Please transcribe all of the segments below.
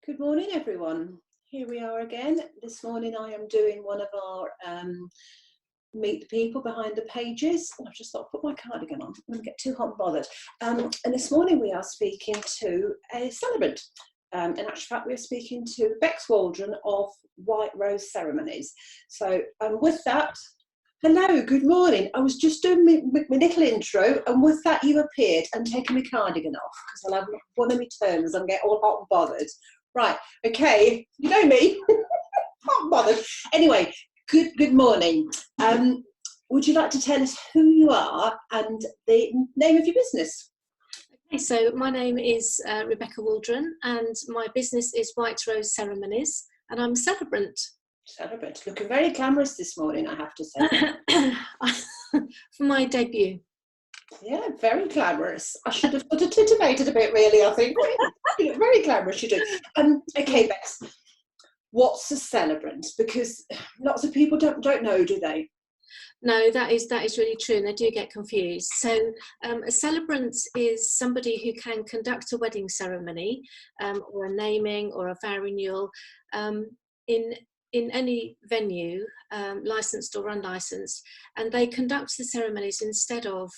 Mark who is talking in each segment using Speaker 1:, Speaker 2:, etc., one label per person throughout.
Speaker 1: Good morning, everyone. Here we are again. This morning I am doing one of our Meet the People behind the pages. I've just thought I'd put my cardigan on. I don't get too hot and bothered. And this morning we are speaking to a celebrant. In actual fact, we're speaking to Rebecca Waldron of White Rose Ceremonies. So with that, hello, good morning. I was just doing my little intro, and with that you appeared and taken my cardigan off, because I'll have one of my turns and get all hot and bothered. Right, okay, you know me, hot and bothered. Anyway, good morning. Would you like to tell us who you are and the name of your business?
Speaker 2: Okay, so my name is Rebecca Waldron, and my business is White Rose Ceremonies, and I'm a celebrant.
Speaker 1: Celebrant, looking very glamorous this morning, I have to say.
Speaker 2: For my debut.
Speaker 1: Yeah, very glamorous. I should have sort of titivated a bit, really, I think. You look very glamorous, you do. Okay, Bex, what's a celebrant? Because lots of people don't know, do they?
Speaker 2: No, that is really true, and they do get confused. So a celebrant is somebody who can conduct a wedding ceremony or a naming or a vow renewal in any venue, licensed or unlicensed, and they conduct the ceremonies instead of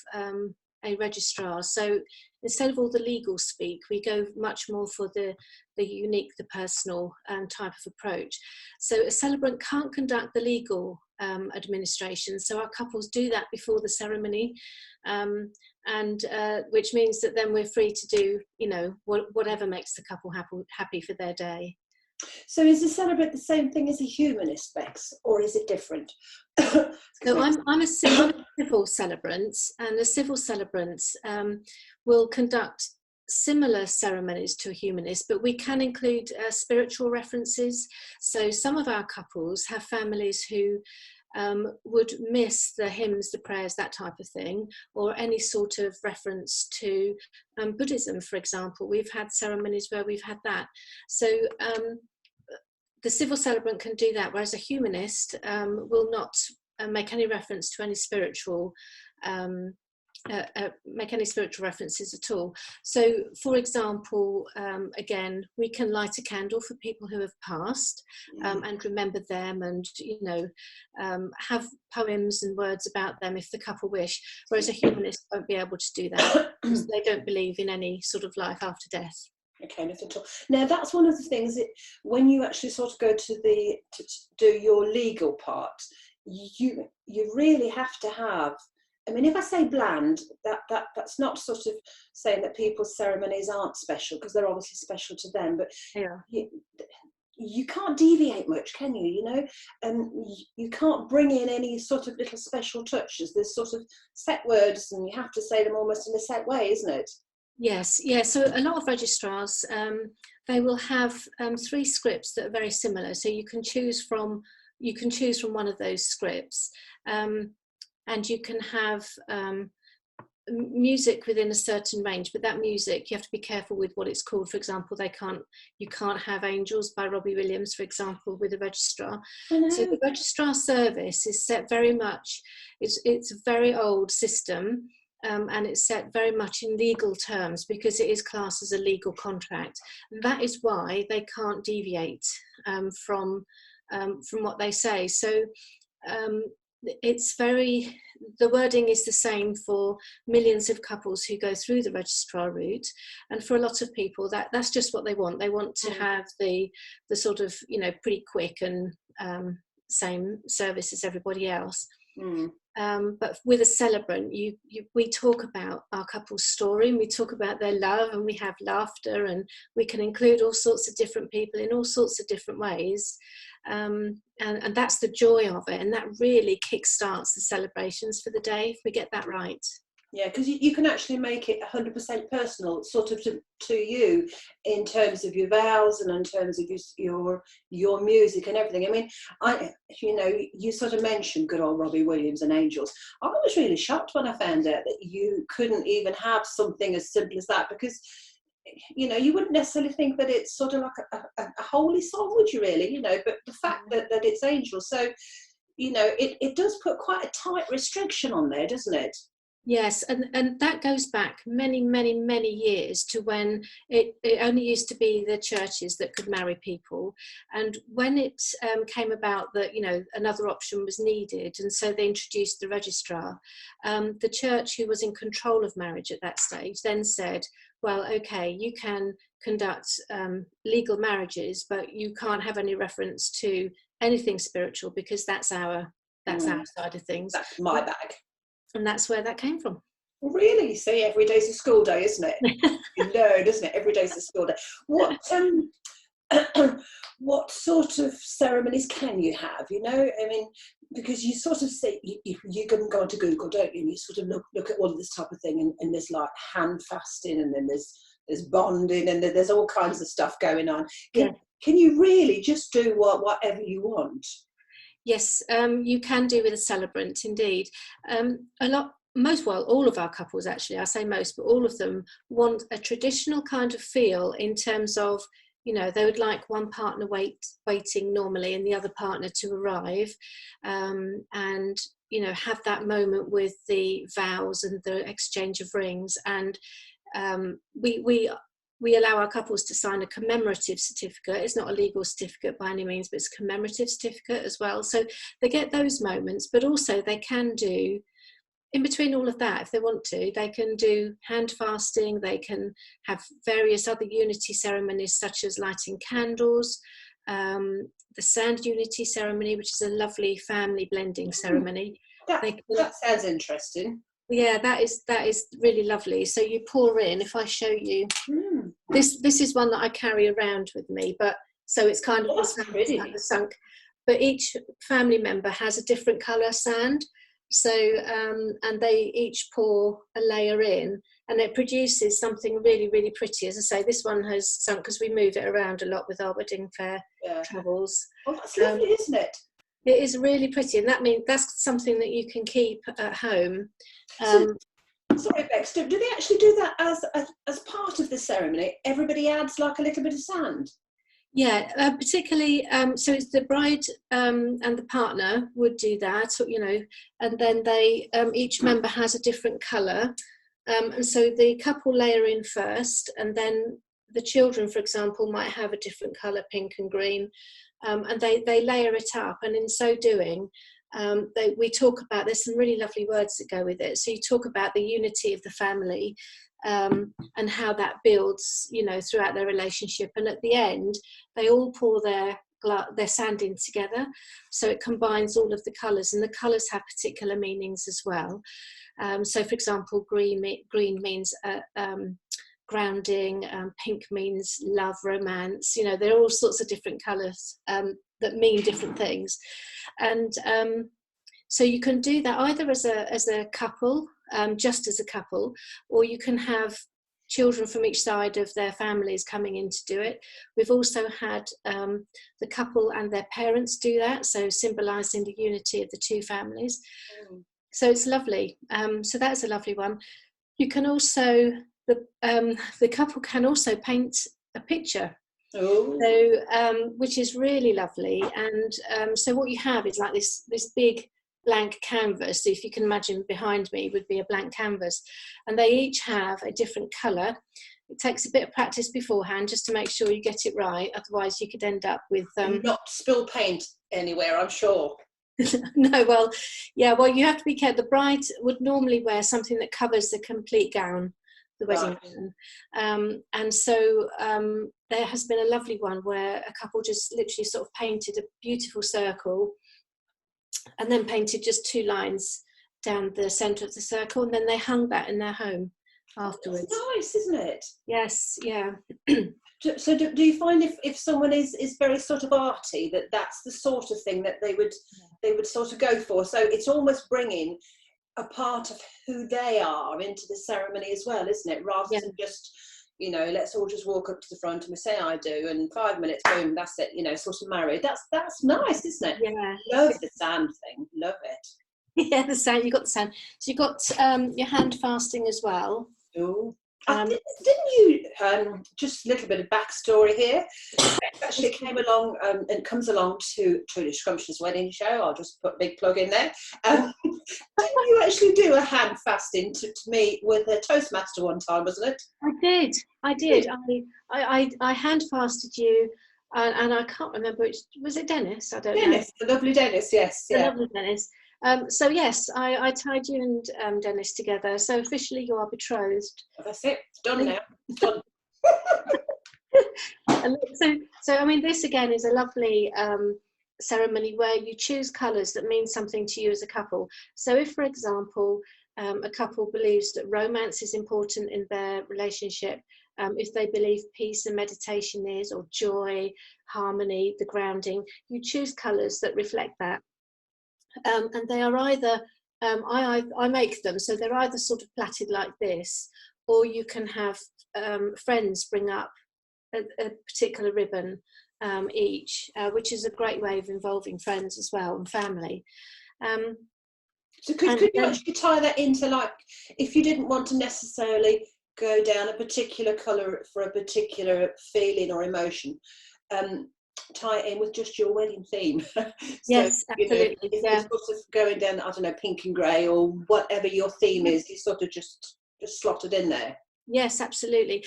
Speaker 2: a registrar. So instead of all the legal speak, we go much more for the unique, the personal type of approach. So a celebrant can't conduct the legal administration, so our couples do that before the ceremony, and which means that then we're free to do, whatever makes the couple happy for their day.
Speaker 1: So is a celebrant the same thing as a humanist, Bex, or is it different?
Speaker 2: So I'm a civil celebrant, and the civil celebrants will conduct similar ceremonies to a humanist, but we can include spiritual references. So some of our couples have families who would miss the hymns, the prayers, that type of thing, or any sort of reference to Buddhism, for example. We've had ceremonies where we've had that. So the civil celebrant can do that, whereas a humanist will not make any reference to any spiritual references at all. So, for example, again, we can light a candle for people who have passed and remember them, and have poems and words about them if the couple wish. Whereas a humanist won't be able to do that because they don't believe in any sort of life after death.
Speaker 1: Okay, nothing at all. Now that's one of the things that when you actually sort of go to do your legal part, you really have to have. I mean, if I say bland, that's not sort of saying that people's ceremonies aren't special, because they're obviously special to them. But
Speaker 2: yeah,
Speaker 1: you can't deviate much, can you? You can't bring in any sort of little special touches. There's sort of set words, and you have to say them almost in a set way, isn't it?
Speaker 2: Yes, yeah. So a lot of registrars, they will have 3 scripts that are very similar. So you can choose from one of those scripts, and you can have music within a certain range. But that music, you have to be careful with what it's called. For example, you can't have Angels by Robbie Williams, for example, with a registrar. So the registrar service is set very much. It's a very old system. And it's set very much in legal terms because it is classed as a legal contract. And that is why they can't deviate from what they say. So the wording is the same for millions of couples who go through the registrar route, and for a lot of people that's just what they want. They want to have the sort of pretty quick and same service as everybody else. But with a celebrant, we talk about our couple's story, and we talk about their love, and we have laughter, and we can include all sorts of different people in all sorts of different ways, and that's the joy of it, and that really kickstarts the celebrations for the day if we get that right.
Speaker 1: Yeah, because you can actually make it 100% personal, sort of to you, in terms of your vows and in terms of your music and everything. I mean, you sort of mentioned good old Robbie Williams and Angels. I was really shocked when I found out that you couldn't even have something as simple as that, because you wouldn't necessarily think that it's sort of like a holy song, would you really? But the fact that it's Angels, so it does put quite a tight restriction on there, doesn't it?
Speaker 2: Yes, and that goes back many, many, many years to when it only used to be the churches that could marry people. And when it came about that, you know, another option was needed, and so they introduced the registrar, the church, who was in control of marriage at that stage, then said, well, okay, you can conduct legal marriages, but you can't have any reference to anything spiritual, because that's our side of things.
Speaker 1: That's my bag.
Speaker 2: And that's where that came from.
Speaker 1: Really? See, every day's a school day, isn't it? You learn, isn't it? Every day's a school day. What what sort of ceremonies can you have? You know, I mean, because you sort of say you can go onto Google, don't you? And you sort of look at all of this type of thing, and there's like hand fasting, and then there's bonding, and there's all kinds of stuff going on. Can you really just do whatever you want?
Speaker 2: Yes, you can do with a celebrant, indeed. All of our couples, actually, I say most, but all of them want a traditional kind of feel, in terms of, you know, they would like one partner waiting normally and the other partner to arrive, and, you know, have that moment with the vows and the exchange of rings. And we allow our couples to sign a commemorative certificate. It's not a legal certificate by any means, but it's a commemorative certificate as well. So they get those moments, but also they can do, in between all of that, if they want to, they can do hand fasting, they can have various other unity ceremonies, such as lighting candles, the sand unity ceremony, which is a lovely family blending ceremony.
Speaker 1: That sounds interesting.
Speaker 2: Yeah, that is really lovely. So you pour in, if I show you, this is one that I carry around with me, but so it's kind of the sunk, but each family member has a different colour sand. So and they each pour a layer in, and it produces something really, really pretty. As I say, this one has sunk because we move it around a lot with our wedding fair travels.
Speaker 1: Oh, that's lovely, isn't it?
Speaker 2: It is really pretty, and that means that's something that you can keep at home.
Speaker 1: Sorry, Bex, do they actually do that as part of the ceremony? Everybody adds like a little bit of sand?
Speaker 2: Yeah, particularly, so it's the bride and the partner would do that, you know, and then they, each member has a different colour. And so the couple layer in first, and then the children, for example, might have a different colour, pink and green, and they layer it up. And in so doing, we talk about, there's some really lovely words that go with it. So you talk about the unity of the family, and how that builds, you know, throughout their relationship. And at the end, they all pour their sand in together, so it combines all of the colours, and the colours have particular meanings as well. So, for example, green means grounding, pink means love, romance. You know, there are all sorts of different colours that mean different things, and so you can do that either as a couple, just as a couple, or you can have children from each side of their families coming in to do it. We've also had the couple and their parents do that, so symbolising the unity of the two families. So it's lovely. So that's a lovely one. You can also, the couple can also paint a picture.
Speaker 1: Oh.
Speaker 2: So, which is really lovely. And so what you have is like this big blank canvas. So if you can imagine, behind me would be a blank canvas, and they each have a different colour. It takes a bit of practice beforehand just to make sure you get it right, otherwise you could end up with
Speaker 1: not spill paint anywhere, I'm sure.
Speaker 2: No, well, yeah, well, you have to be careful. The bride would normally wear something that covers the complete gown, the wedding gown, and so there has been a lovely one where a couple just literally sort of painted a beautiful circle, and then painted just 2 lines down the centre of the circle, and then they hung that in their home afterwards.
Speaker 1: That's nice, isn't it?
Speaker 2: Yes, yeah.
Speaker 1: So do you find if someone is very sort of arty, that's the sort of thing that they would sort of go for? So it's almost bringing a part of who they are into the ceremony as well, isn't it? Rather than just, you know, let's all just walk up to the front and we say I do, and 5 minutes, boom, that's it, you know, sort of married. That's nice, isn't it?
Speaker 2: Yeah.
Speaker 1: Love the sand thing, love it.
Speaker 2: Yeah, the sand, you got the sand. So you got your hand fasting as well.
Speaker 1: Oh. Didn't you, just a little bit of backstory here, actually came along and comes along to the Scrumptious wedding show. I'll just put a big plug in there. Didn't you actually do a hand fasting to me with a Toastmaster one time, wasn't it?
Speaker 2: I did. I hand fasted you, and I can't remember which, was it Dennis? I don't know.
Speaker 1: Dennis, the lovely Dennis, yes.
Speaker 2: The
Speaker 1: Yeah.
Speaker 2: lovely Dennis. So yes, I tied you and Dennis together. So officially you are betrothed.
Speaker 1: That's it. It's done now. It's done.
Speaker 2: And so I mean, this again is a lovely ceremony where you choose colours that mean something to you as a couple. So if, for example, a couple believes that romance is important in their relationship, if they believe peace and meditation is, or joy, harmony, the grounding, you choose colours that reflect that. And they are either, I make them, so they're either sort of plaited like this, or you can have friends bring up a particular ribbon each, which is a great way of involving friends as well and family.
Speaker 1: So could you actually tie that into, like, if you didn't want to necessarily go down a particular colour for a particular feeling or emotion, tie it in with just your wedding theme? So,
Speaker 2: yes, absolutely.
Speaker 1: If you're sort of going down, I don't know, pink and grey or whatever your theme is, you sort of just slot it in there.
Speaker 2: Yes, absolutely.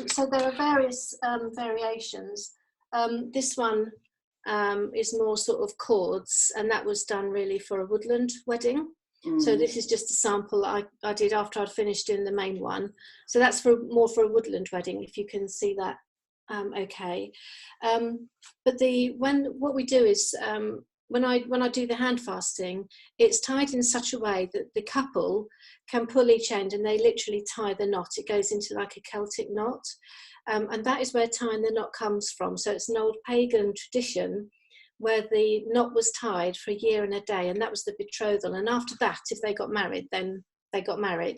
Speaker 2: So there are various variations. This one is more sort of chords, and that was done really for a woodland wedding. So this is just a sample I did after I'd finished doing the main one. So that's more for a woodland wedding, if you can see that. Okay. But what we do is when I do the hand fasting, it's tied in such a way that the couple can pull each end and they literally tie the knot. It goes into like a Celtic knot. And that is where tying the knot comes from. So it's an old pagan tradition where the knot was tied for a year and a day, and that was the betrothal. And after that, if they got married, then they got married.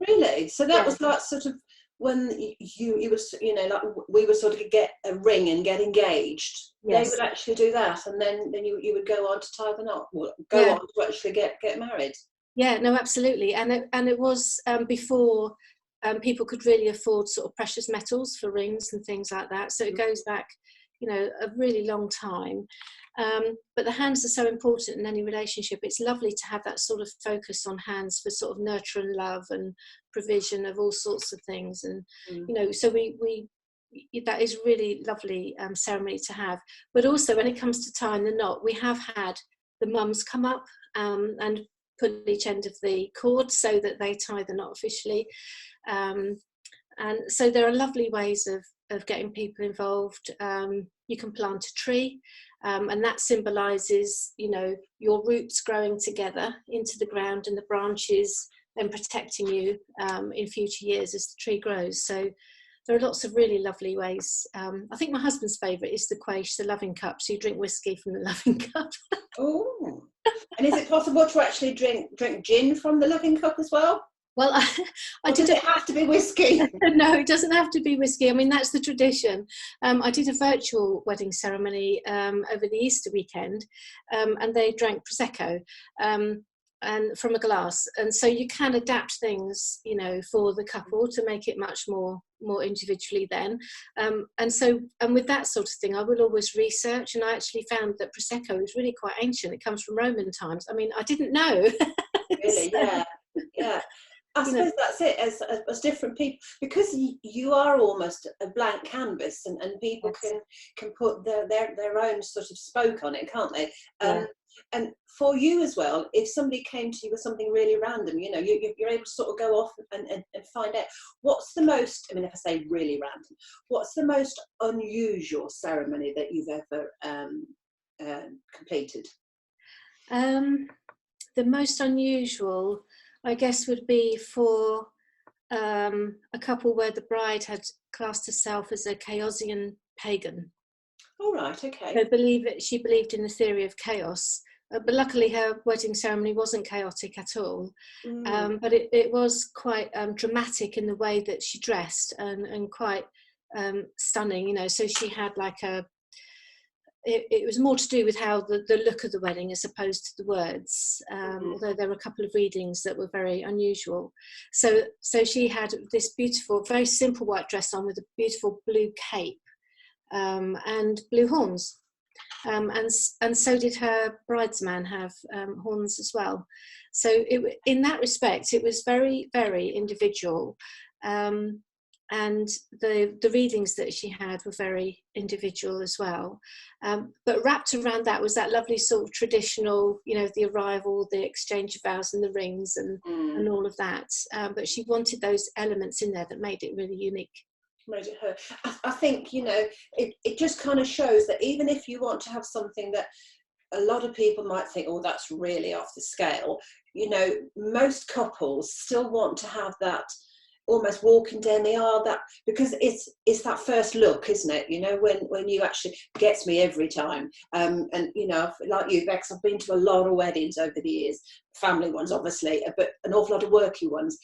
Speaker 1: Really? So that was like sort of when you was, like we would sort of get a ring and get engaged. Yes. They would actually do that, and then you would go on to tie the knot, on to actually get married.
Speaker 2: Yeah, no, absolutely. And it was before people could really afford sort of precious metals for rings and things like that. So it goes back, a really long time. But the hands are so important in any relationship. It's lovely to have that sort of focus on hands for sort of nurture and love and provision of all sorts of things. And, so we that is really lovely ceremony to have. But also when it comes to tying the knot, we have had the mums come up and pull each end of the cord so that they tie the knot officially. And so there are lovely ways of getting people involved. You can plant a tree, and that symbolises, your roots growing together into the ground and the branches and protecting you in future years as the tree grows. So there are lots of really lovely ways. I think my husband's favourite is the quaish, the loving cup. So you drink whiskey from the loving cup.
Speaker 1: Oh, and is it possible to actually drink gin from the loving cup as well?
Speaker 2: Well,
Speaker 1: does it have to be whiskey?
Speaker 2: No, it doesn't have to be whiskey. I mean, that's the tradition. I did a virtual wedding ceremony over the Easter weekend, and they drank Prosecco and from a glass. And so you can adapt things, for the couple to make it much more individually then. And with that sort of thing, I will always research. And I actually found that Prosecco is really quite ancient. It comes from Roman times. I mean, I didn't know.
Speaker 1: Really? Yeah. I suppose that's it, as different people, because you are almost a blank canvas, and people can put their own sort of spoke on it, can't they? And for you as well, if somebody came to you with something really random, you're able to sort of go off and find out what's the most, if I say really random, what's the most unusual ceremony that you've ever completed?
Speaker 2: The most unusual, I guess, would be for a couple where the bride had classed herself as a Chaosian pagan.
Speaker 1: All right, okay.
Speaker 2: So she believed in the theory of chaos, but luckily her wedding ceremony wasn't chaotic at all. But it was quite dramatic in the way that she dressed and quite stunning, So she had like it was more to do with how the look of the wedding as opposed to the words, although there were a couple of readings that were very unusual. So she had this beautiful, very simple white dress on with a beautiful blue cape and blue horns. and so did her bridesman have horns as well. So in that respect, it was very, very individual. And the readings that she had were very individual as well. But wrapped around that was that lovely sort of traditional, you know, the arrival, the exchange of vows and the rings and all of that. But she wanted those elements in there that made it really unique.
Speaker 1: Made it her. I think, you know, it just kind of shows that even if you want to have something that a lot of people might think, oh, that's really off the scale, you know, most couples still want to have that almost walking down the aisle, that, because it's that first look, isn't it? You know, when you actually, gets me every time. And you know, like you, Bex, I've been to a lot of weddings over the years, family ones obviously, but an awful lot of worky ones,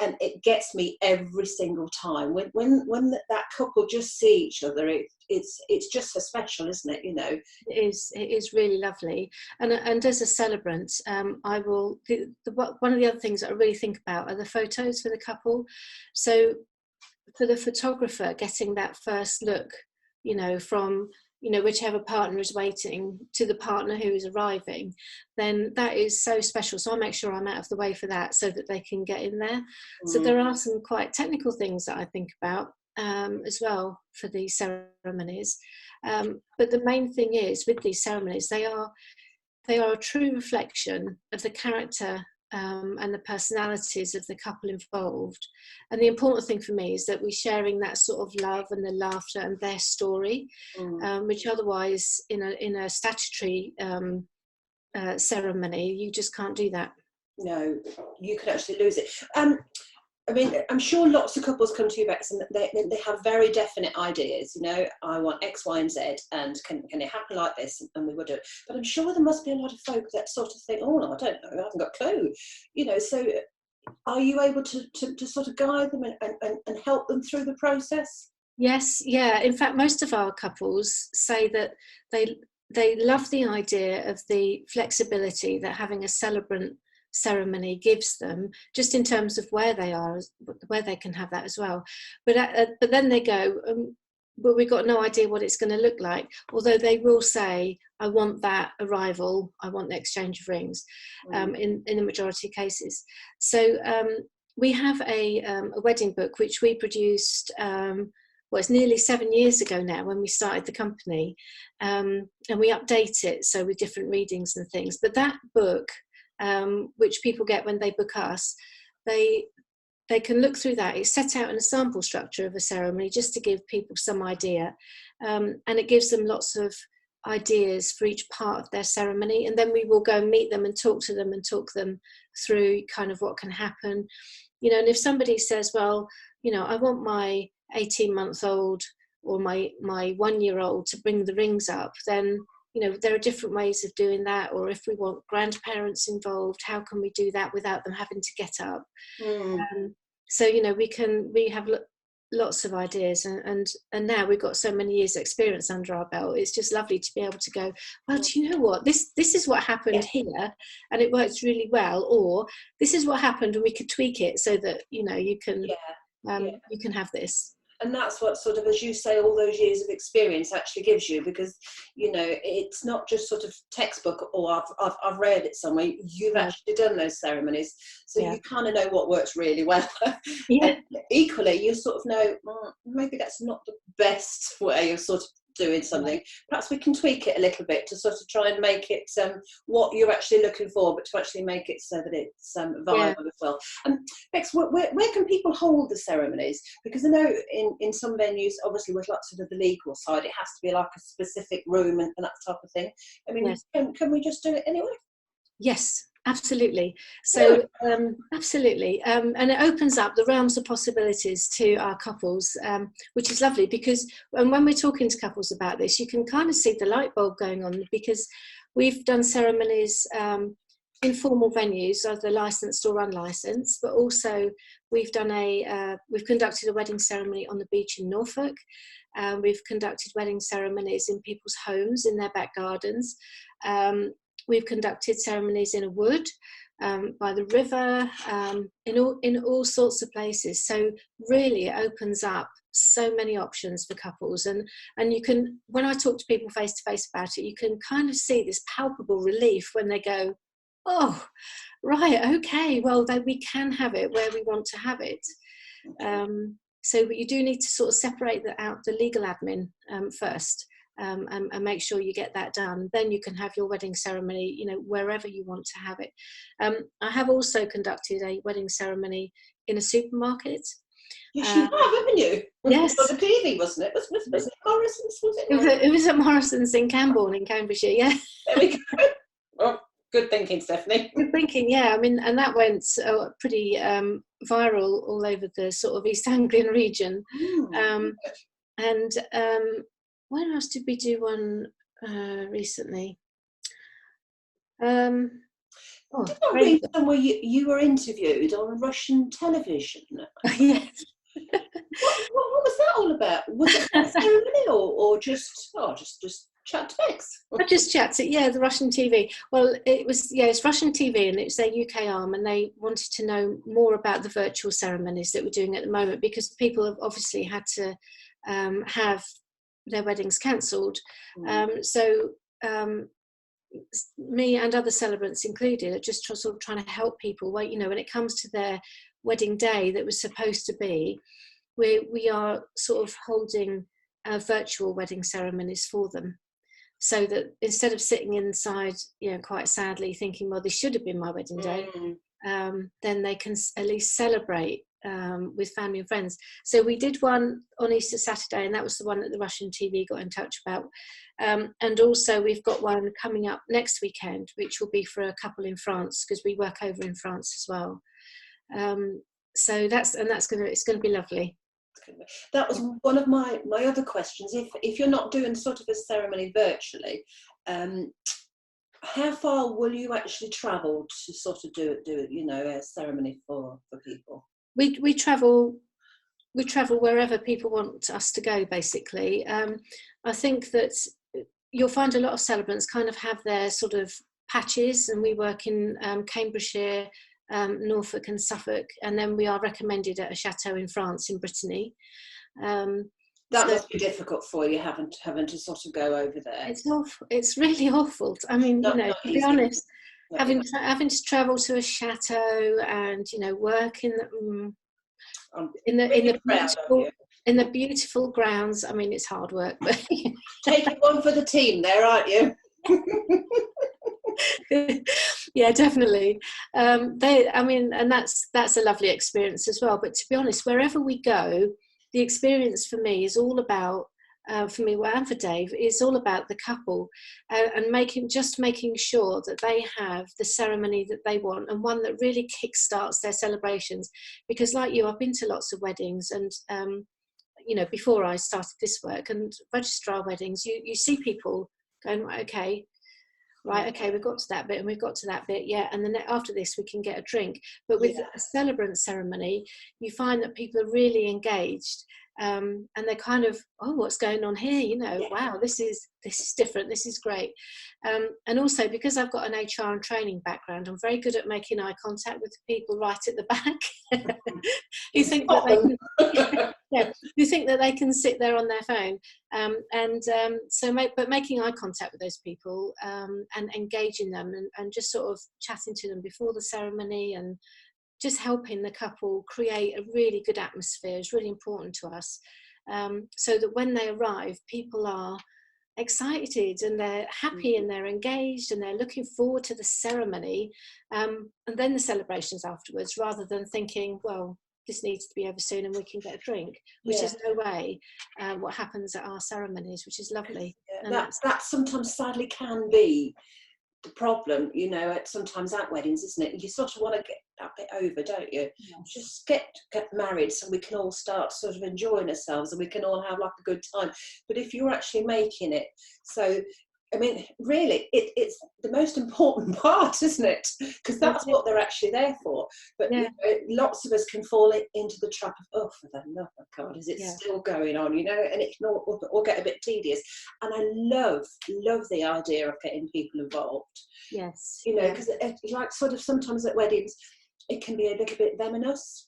Speaker 1: and it gets me every single time when that couple just see each other. It's just so special, isn't it? You know,
Speaker 2: it is really lovely. And as a celebrant, I will, one of the other things that I really think about are the photos for the couple. So for the photographer, getting that first look, you know, from, you know, whichever partner is waiting to the partner who is arriving, then that is so special. So I make sure I'm out of the way for that so that they can get in there. So there are some quite technical things that I think about as well for these ceremonies. But the main thing is, with these ceremonies, they are a true reflection of the character and the personalities of the couple involved. And the important thing for me is that we're sharing that sort of love and the laughter and their story, which otherwise in a statutory ceremony, you just can't do that.
Speaker 1: No, you could actually lose it. I mean, I'm sure lots of couples come to you, Bex, and they have very definite ideas. You know, I want X, Y, and Z, and can it happen like this? And we would do it. But I'm sure there must be a lot of folk that sort of think, oh, no, I don't know, I haven't got a clue. You know, so are you able to sort of guide them and help them through the process?
Speaker 2: Yes, yeah. In fact, most of our couples say that they love the idea of the flexibility that having a celebrant ceremony gives them, just in terms of where they are, where they can have that as well. But then they go, but we've got no idea what it's going to look like. Although they will say, I want that arrival, I want the exchange of rings, in the majority of cases. So we have a wedding book which we produced. Well, it's nearly 7 years ago now when we started the company, and we update it so with different readings and things. But that book, which people get when they book us, they can look through that. It's set out in a sample structure of a ceremony just to give people some idea, and it gives them lots of ideas for each part of their ceremony. And then we will go and meet them and talk them through kind of what can happen, you know. And if somebody says, well, you know, I want my 18-month-old or my 1-year-old to bring the rings up, then, you know, there are different ways of doing that. Or if we want grandparents involved, how can we do that without them having to get up? So, you know, we have lots of ideas, and now we've got so many years experience under our belt. It's just lovely to be able to go, well, do you know what, this is what happened here, and it works really well, or this is what happened and we could tweak it so that, you know, you can you can have this.
Speaker 1: And that's what sort of, as you say, all those years of experience actually gives you, because, you know, it's not just sort of textbook, or I've read it somewhere. You've actually done those ceremonies, so you kind of know what works really well. Equally, you sort of know, maybe that's not the best way of sort of doing something. Perhaps we can tweak it a little bit to sort of try and make it what you're actually looking for, but to actually make it so that it's viable as well. Bex, where can people hold the ceremonies? Because I know in some venues, obviously with lots of the legal side, it has to be like a specific room and that type of thing. I mean, can we just do it anyway?
Speaker 2: Yes, absolutely. So absolutely, and it opens up the realms of possibilities to our couples, which is lovely, because when we're talking to couples about this, you can kind of see the light bulb going on, because we've done ceremonies in formal venues, either licensed or unlicensed, but also we've conducted a wedding ceremony on the beach in Norfolk. We've conducted wedding ceremonies in people's homes, in their back gardens. We've conducted ceremonies in a wood, by the river, in all sorts of places. So really it opens up so many options for couples, and you can, when I talk to people face to face about it, you can kind of see this palpable relief when they go, oh, right, okay, well, we can have it where we want to have it. So but you do need to sort of separate out the legal admin first, and make sure you get that done. Then you can have your wedding ceremony, you know, wherever you want to have it. I have also conducted a wedding ceremony in a supermarket.
Speaker 1: Yes, you have, haven't you?
Speaker 2: Yes.
Speaker 1: On the TV, wasn't it? Was it Morrison's? Was it?
Speaker 2: It was at Morrison's in Camborne in Cambridgeshire, yeah.
Speaker 1: There we go. Well, good thinking, Stephanie.
Speaker 2: Good thinking, yeah. I mean, and that went pretty viral all over the sort of East Anglian region. And where else did we do one recently? Did
Speaker 1: I read somewhere you were interviewed on Russian television?
Speaker 2: Yes.
Speaker 1: What was that all about? Was it a ceremony or just chat to Bex?
Speaker 2: I just chatted, yeah, the Russian TV. Well, it was, yeah, it's Russian TV, and it's their UK arm, and they wanted to know more about the virtual ceremonies that we're doing at the moment, because people have obviously had to have their weddings cancelled. So me and other celebrants included are just sort of trying to help people, you know, when it comes to their wedding day that was supposed to be, we are sort of holding virtual wedding ceremonies for them, so that instead of sitting inside, you know, quite sadly thinking, well, this should have been my wedding day, then they can at least celebrate with family and friends. So we did one on Easter Saturday, and that was the one that the Russian TV got in touch about. And also we've got one coming up next weekend, which will be for a couple in France, because we work over in France as well. So it's going to be lovely.
Speaker 1: That was one of my other questions. If you're not doing sort of a ceremony virtually, how far will you actually travel to sort of do it, you know, a ceremony for people?
Speaker 2: We travel wherever people want us to go, basically. I think that you'll find a lot of celebrants kind of have their sort of patches, and we work in Cambridgeshire, Norfolk and Suffolk, and then we are recommended at a chateau in France, in Brittany.
Speaker 1: That must be difficult for you, having to sort of go over there.
Speaker 2: It's awful. It's really awful. I mean, you know, to be honest, having to travel to a chateau and, you know, work in the beautiful grounds. I mean, it's hard work, but
Speaker 1: taking one for the team there, aren't you?
Speaker 2: Yeah, definitely. And that's a lovely experience as well. But to be honest, wherever we go, the experience for me is all about, for me and for Dave, is all about the couple, and making sure that they have the ceremony that they want, and one that really kickstarts their celebrations. Because like you, I've been to lots of weddings, and you know, before I started this work, and registrar weddings, you see people going, okay, we've got to that bit, and we've got to that bit, yeah, and then after this we can get a drink. But with a celebrant ceremony, you find that people are really engaged, and they're kind of, oh, what's going on here, you know, wow, this is different, this is great. And also, because I've got an HR and training background, I'm very good at making eye contact with the people right at the back. You think that they can sit there on their phone, but making eye contact with those people, and engaging them, and just sort of chatting to them before the ceremony, and just helping the couple create a really good atmosphere is really important to us, so that when they arrive, people are excited and they're happy and they're engaged and they're looking forward to the ceremony, and then the celebrations afterwards, rather than thinking, well, this needs to be over soon and we can get a drink, which is no way what happens at our ceremonies, which is lovely.
Speaker 1: That sometimes sadly can be the problem, you know, sometimes at weddings, isn't it? You sort of want to get that bit over, don't you? Yes. Just get married so we can all start sort of enjoying ourselves and we can all have like a good time. But if you're actually making it, so I mean, really, it's the most important part, isn't it? Because that's what they're actually there for. But you know, lots of us can fall into the trap of, oh, for the love of God, is it still going on? You know, and it can all get a bit tedious. And I love the idea of getting people involved.
Speaker 2: Yes.
Speaker 1: You know, because like sort of sometimes at weddings, it can be a little bit them and us.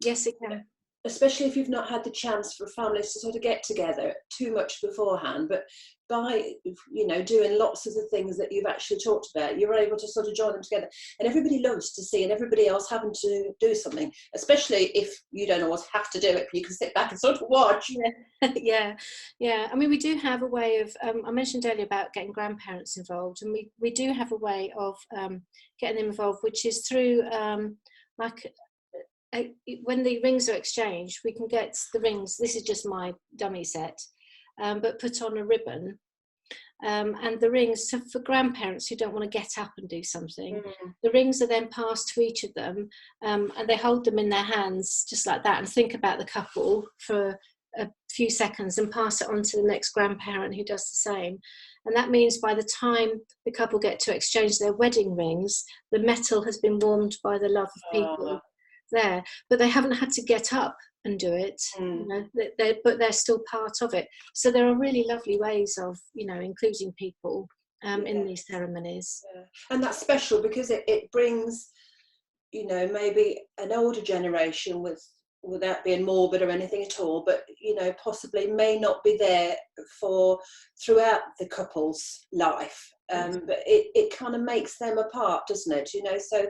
Speaker 2: Yes, it can.
Speaker 1: especially if you've not had the chance for families to sort of get together too much beforehand, but by, you know, doing lots of the things that you've actually talked about, you're able to sort of join them together, and everybody loves to see, and everybody else having to do something, especially if you don't always have to do it, but you can sit back and sort of watch.
Speaker 2: Yeah. I mean, we do have a way of, I mentioned earlier about getting grandparents involved, and we do have a way of getting them involved, which is through like when the rings are exchanged, we can get the rings, this is just my dummy set, but put on a ribbon, and the rings, so for grandparents who don't want to get up and do something, the rings are then passed to each of them, and they hold them in their hands just like that and think about the couple for a few seconds and pass it on to the next grandparent who does the same. And that means by the time the couple get to exchange their wedding rings, the metal has been warmed by the love of people there, but they haven't had to get up and do it, you know, but they're still part of it. So there are really lovely ways of, you know, including people in these ceremonies.
Speaker 1: And that's special because it brings, you know, maybe an older generation without being morbid or anything at all, but, you know, possibly may not be there throughout the couple's life, but it kind of makes them a part, doesn't it, you know? So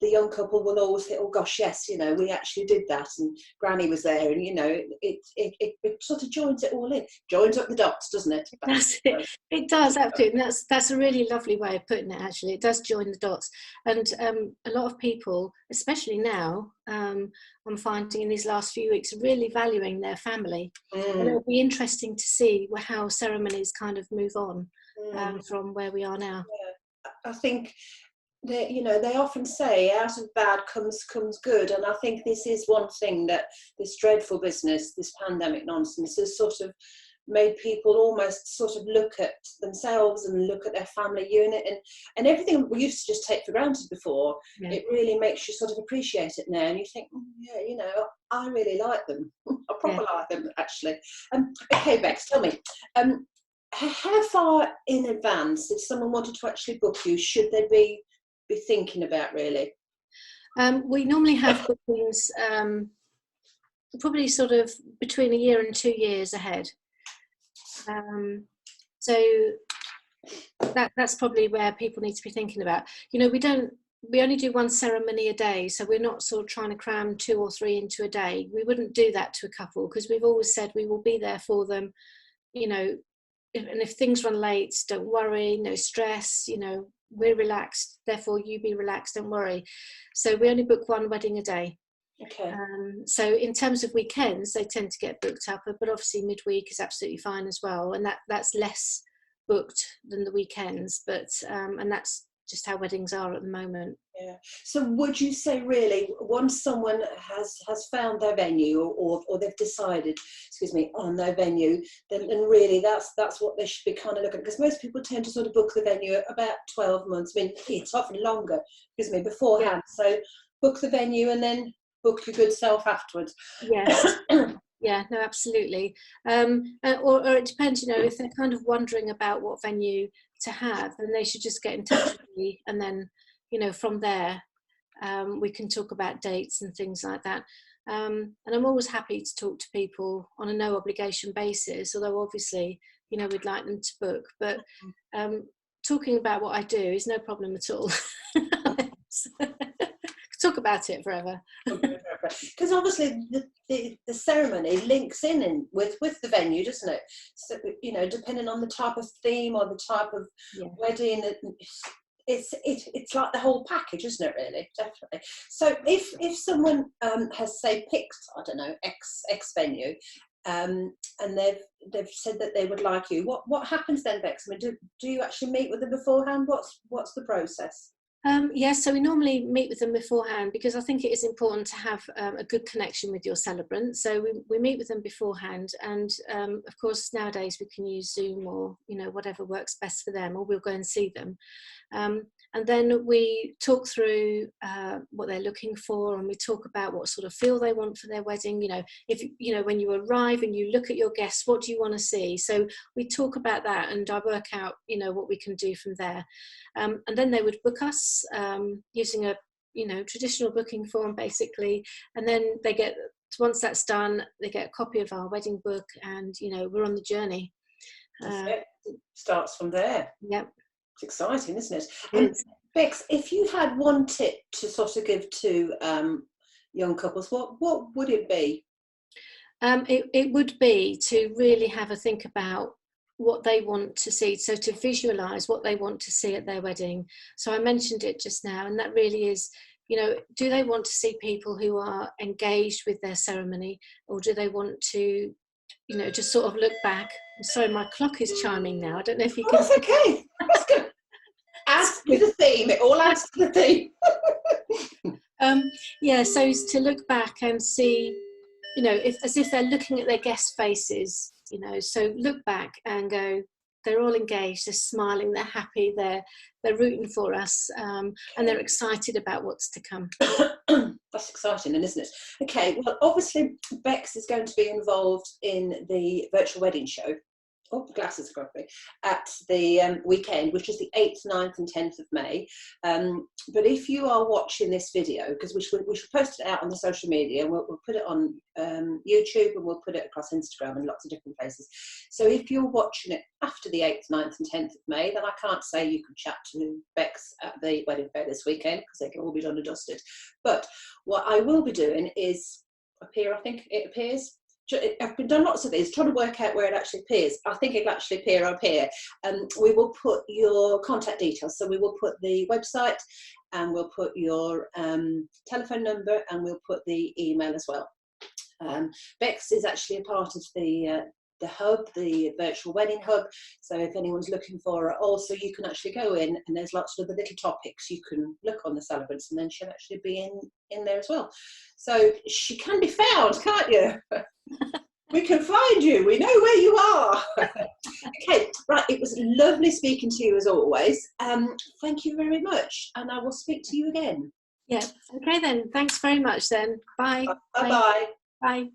Speaker 1: the young couple will always say, oh gosh, yes, you know, we actually did that, and Granny was there, and, you know, it sort of joins it all in, joins up the dots, doesn't it?
Speaker 2: That's it. It does, absolutely. And that's a really lovely way of putting it, actually. It does join the dots. And a lot of people, especially now, I'm finding in these last few weeks, really valuing their family. And it'll be interesting to see how ceremonies kind of move on from where we are now.
Speaker 1: I think they, you know, they often say out of bad comes good, and I think this is one thing that this dreadful business, this pandemic nonsense, has sort of made people almost sort of look at themselves and look at their family unit, and everything we used to just take for granted before. It really makes you sort of appreciate it now, and you think, yeah, you know, I really like them. I proper like them, actually. Okay, Bex, tell me, how far in advance, if someone wanted to actually book you, should they be thinking about, really?
Speaker 2: We normally have bookings probably sort of between a year and 2 years ahead. So that's probably where people need to be thinking about. You know, we only do one ceremony a day, so we're not sort of trying to cram 2 or 3 into a day. We wouldn't do that to a couple, because we've always said we will be there for them, you know, if things run late, don't worry, no stress, you know, we're relaxed, therefore you be relaxed, don't worry. So we only book one wedding a day.
Speaker 1: Okay.
Speaker 2: So in terms of weekends, they tend to get booked up, but obviously midweek is absolutely fine as well, and that's less booked than the weekends, but and that's just how weddings are at the moment.
Speaker 1: Yeah. So would you say, really, once someone has found their venue, or they've decided, on their venue, then really that's what they should be kind of looking at? Because most people tend to sort of book the venue at about 12 months. I mean, it's often longer, beforehand. So book the venue and then book your good self afterwards.
Speaker 2: Yes. Yeah, no, absolutely. Or it depends, you know, if they're kind of wondering about what venue to have, then they should just get in touch with me, and then, you know, from there we can talk about dates and things like that. And I'm always happy to talk to people on a no obligation basis, although obviously, you know, we'd like them to book, but talking about what I do is no problem at all. Talk about it forever.
Speaker 1: Because obviously the ceremony links in with the venue, doesn't it? So, you know, depending on the type of theme or the type of wedding, it's like the whole package, isn't it, really? Definitely. So if someone has, say, picked, I don't know, X venue, and they've said that they would like you, what happens then, Bex? I mean, do you actually meet with them beforehand? What's the process?
Speaker 2: Yes, so we normally meet with them beforehand, because I think it is important to have a good connection with your celebrant. So we meet with them beforehand, and of course nowadays we can use Zoom or, you know, whatever works best for them, or we'll go and see them. And then we talk through what they're looking for, and we talk about what sort of feel they want for their wedding. You know, if, you know, when you arrive and you look at your guests, what do you want to see? So we talk about that, and I work out, you know, what we can do from there. And then they would book us using a, you know, traditional booking form, basically, and then they get once that's done, they get a copy of our wedding book, and we're on the journey.
Speaker 1: It starts from there.
Speaker 2: Yep.
Speaker 1: It's exciting, isn't it?
Speaker 2: It's,
Speaker 1: Bex, if you had one tip to sort of give to young couples, what would it be?
Speaker 2: it would be to really have a think about what they want to see, so to visualize what they want to see at their wedding. So I mentioned it just now, and that really is, do they want to see people who are engaged with their ceremony, or do they want to just sort of look back? I'm sorry, my clock is chiming now. I don't know if you can.
Speaker 1: That's okay. That's good. Adds to the theme. It all adds to the theme.
Speaker 2: So to look back and see, as if they're looking at their guests' faces, so look back and go, they're all engaged, they're smiling, they're happy, they're rooting for us, and they're excited about what's to come.
Speaker 1: That's exciting, isn't it? Okay, well, obviously Bex is going to be involved in the virtual wedding show. Oh, the glasses are grumpy. At the weekend, which is the 8th, 9th and 10th of May. But if you are watching this video, because we should post it out on the social media, and we'll put it on YouTube, and we'll put it across Instagram and lots of different places. So if you're watching it after the 8th, 9th and 10th of May, then I can't say you can chat to Bex at the wedding fair this weekend, because they can all be done and dusted. But what I will be doing is up here, I think it appears. I've been done lots of these, trying to work out where it actually appears. I think it'll actually appear up here. We will put your contact details. So we will put the website, and we'll put your telephone number, and we'll put the email as well. Bex is actually a part of the hub, the virtual wedding hub. So if anyone's looking for it, also you can actually go in, and there's lots of the little topics you can look on the Celebrants, and then she'll actually be in there as well. So she can be found, can't you? We can find you. We know where you are. Okay, right. It was lovely speaking to you as always. Thank you very much, and I will speak to you again.
Speaker 2: Yeah. Okay then. Thanks very much then. Bye.
Speaker 1: Bye-bye.
Speaker 2: Bye.